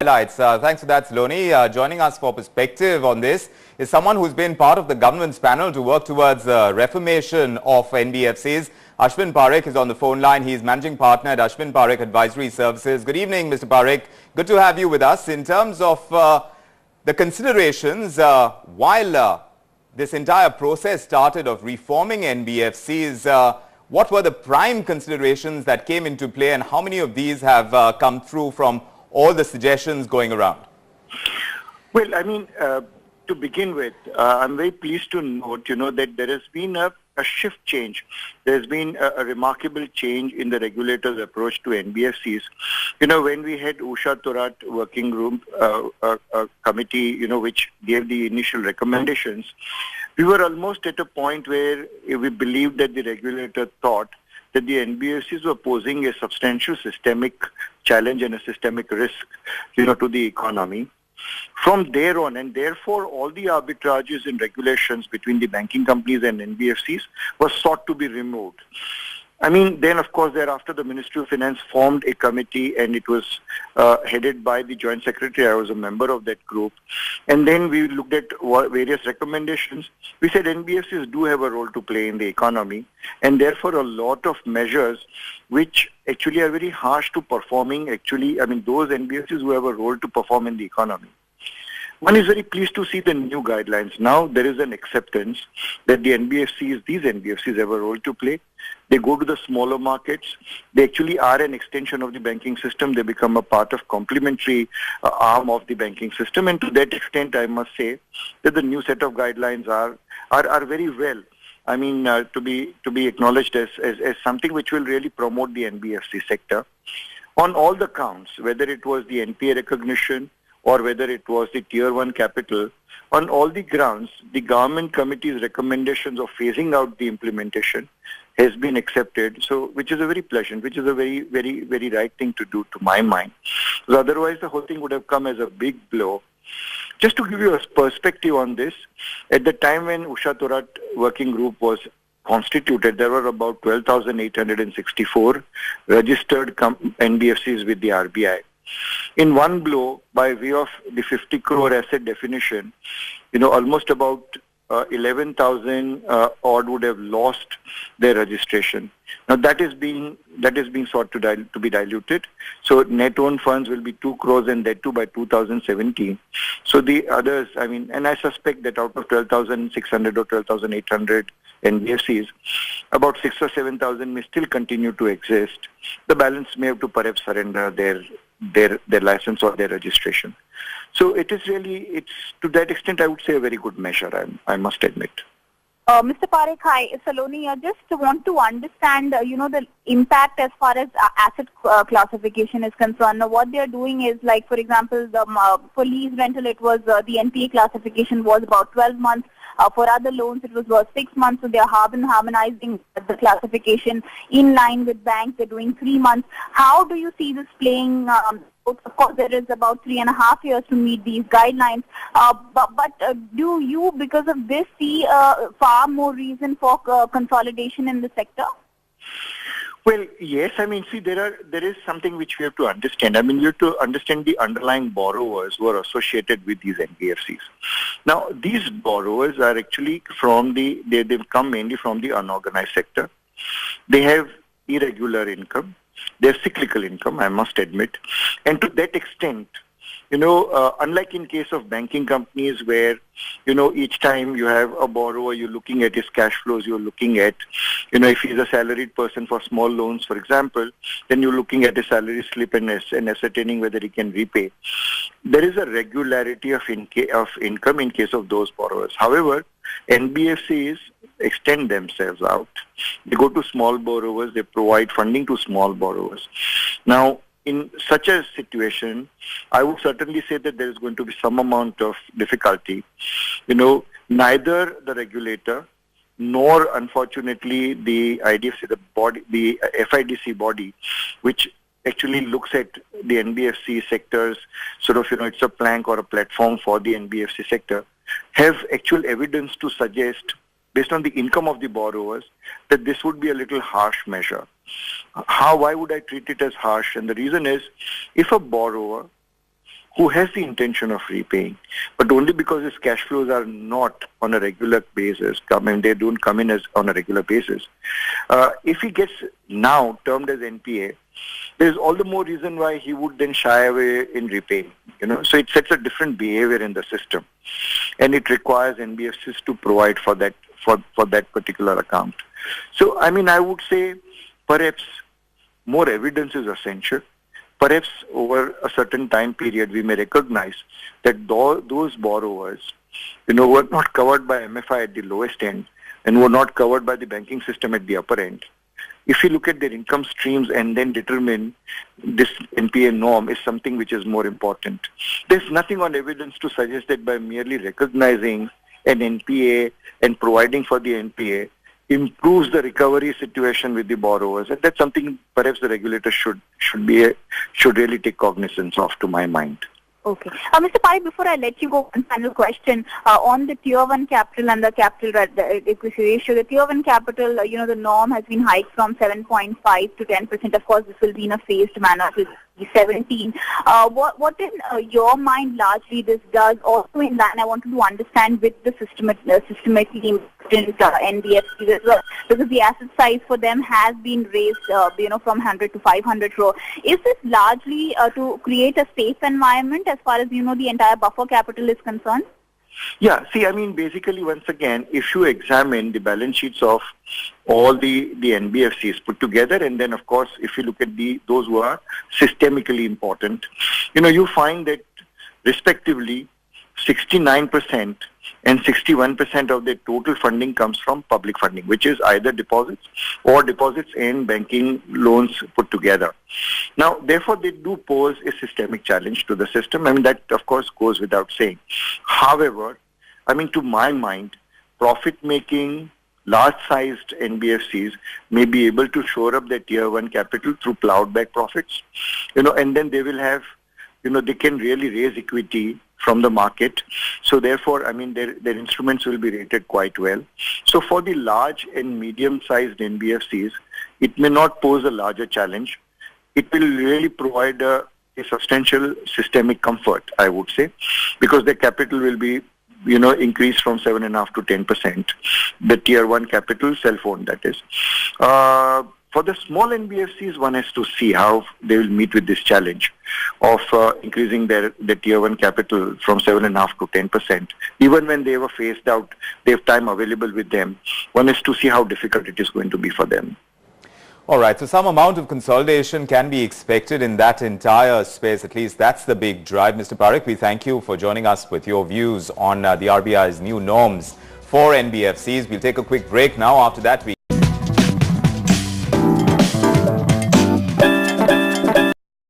Highlights. Thanks for that, Saloni. Joining us for perspective on this is someone who's been part of the government's panel to work towards reformation of NBFCs. ASHWIN Parekh is on the phone line. He's managing partner at ASHWIN Parekh Advisory Services. Good evening, Mr. Parekh. Good to have you with us. In terms of the considerations, while this entire process started of reforming NBFCs, what were the prime considerations that came into play, and how many of these have come through from all the suggestions going around? Well, I mean, to begin with, I'm very pleased to note, that there has been a shift change. There's been a remarkable change in the regulator's approach to NBFCs. When we had Usha Thorat working group committee, which gave the initial recommendations, we were almost at a point where we believed that the regulator thought that the NBFCs were posing a substantial systemic challenge and a systemic risk, to the economy. From there on, and therefore all the arbitrages and regulations between the banking companies and NBFCs were sought to be removed. I mean, then of course thereafter the Ministry of Finance formed a committee, and it was headed by the Joint Secretary. I was a member of that group. And then we looked at various recommendations. We said NBFCs do have a role to play in the economy, and therefore a lot of measures which actually are very harsh to performing, those NBFCs who have a role to perform in the economy. One is very pleased to see the new guidelines. Now there is an acceptance that these NBFCs have a role to play. They go to the smaller markets. They actually are an extension of the banking system. They become a part of complementary arm of the banking system. And to that extent, I must say that the new set of guidelines are very well, to be acknowledged as something which will really promote the NBFC sector on all the counts, whether it was the NPA recognition or whether it was the Tier 1 capital. On all the grounds, the government committee's recommendations of phasing out the implementation has been accepted, which is a very pleasant, which is a very, very, very right thing to do, to my mind. So otherwise, the whole thing would have come as a big blow. Just to give you a perspective on this, at the time when Usha Thorat working group was constituted, there were about 12,864 registered NBFCs with the RBI. In one blow, by way of the 50 crore asset definition, almost about 11,000 odd would have lost their registration. Now that is being sought to be diluted. So net owned funds will be 2 crores, and that too by 2017. So the others, and I suspect that out of 12,600 or 12,800 NBFCs, about 6,000 or 7,000 may still continue to exist. The balance may have to perhaps surrender their license or their registration. So it's to that extent, I would say, a very good measure, I must admit. Mr. Parekh, hi, Saloni. I just want to understand, the impact as far as asset classification is concerned. Now, what they are doing is, like, for example, for lease rental, it was the NPA classification was about 12 months. For other loans, it was about 6 months. So they are harmonizing the classification in line with banks. They're doing 3 months. How do you see this playing? Of course, there is about 3.5 years to meet these guidelines. But do you, because of this, see far more reason for consolidation in the sector? Well, yes. There is something which we have to understand. You have to understand the underlying borrowers who are associated with these NBFCs. Now, these borrowers are actually they've come mainly from the unorganized sector. They have irregular income. They have cyclical income, I must admit. And to that extent, unlike in case of banking companies where, each time you have a borrower, you're looking at his cash flows, you're looking at, if he's a salaried person for small loans, for example, then you're looking at the salary slip and ascertaining whether he can repay. There is a regularity of income in case of those borrowers. However, NBFCs extend themselves out. They go to small borrowers, they provide funding to small borrowers. Now, in such a situation, I would certainly say that there is going to be some amount of difficulty. Neither the regulator nor, unfortunately, the IDFC, the FIDC body, which actually looks at the NBFC sectors, it's a plank or a platform for the NBFC sector, have actual evidence to suggest, based on the income of the borrowers, that this would be a little harsh measure. Why would I treat it as harsh? And the reason is, if a borrower who has the intention of repaying, but only because his cash flows are not on a regular basis, they don't come in as on a regular basis. If he gets now termed as NPA, there is all the more reason why he would then shy away in repaying. So it sets a different behavior in the system, and it requires NBFCs to provide for that particular account. So I would say perhaps more evidence is essential. Perhaps over a certain time period, we may recognize that those borrowers, who are not covered by MFI at the lowest end and who are not covered by the banking system at the upper end, if you look at their income streams and then determine this NPA norm is something which is more important. There's nothing on evidence to suggest that by merely recognizing an NPA and providing for the NPA improves the recovery situation with the borrowers, and that's something perhaps the regulator should really take cognizance of, to my mind. Okay. Mr. Parekh, before I let you go, one final question on the Tier 1 capital and the capital equity ratio. The Tier 1 capital, the norm has been hiked from 7.5 to 10%. Of course, this will be in a phased manner till 17. What in your mind largely this does? Also in that, and I wanted to understand with the systematically important NBFCs as well, because the asset size for them has been raised, from 100 to 500 crore. Is this largely to create a safe environment as far as, the entire buffer capital is concerned? Yeah, see, basically, once again, if you examine the balance sheets of all the NBFCs put together, and then, of course, if you look at those who are systemically important, you find that respectively 69% and 61% of their total funding comes from public funding, which is either deposits or deposits and banking loans put together. Now, therefore, they do pose a systemic challenge to the system. That, of course, goes without saying. However, to my mind, profit-making, large-sized NBFCs may be able to shore up their Tier 1 capital through plowed-back profits, and then they will have, they can really raise equity from the market. So therefore, their instruments will be rated quite well. So for the large and medium-sized NBFCs, it may not pose a larger challenge. It will really provide a substantial systemic comfort, I would say, because their capital will be, increased from 7.5 to 10%. The Tier 1 capital, self-owned, that is. For the small NBFCs, one has to see how they will meet with this challenge of increasing their Tier 1 capital from 7.5 to 10%. Even when they were phased out, they have time available with them. One has to see how difficult it is going to be for them. All right, so some amount of consolidation can be expected in that entire space. At least that's the big drive. Mr. Parekh, we thank you for joining us with your views on the RBI's new norms for NBFCs. We'll take a quick break now. After that, we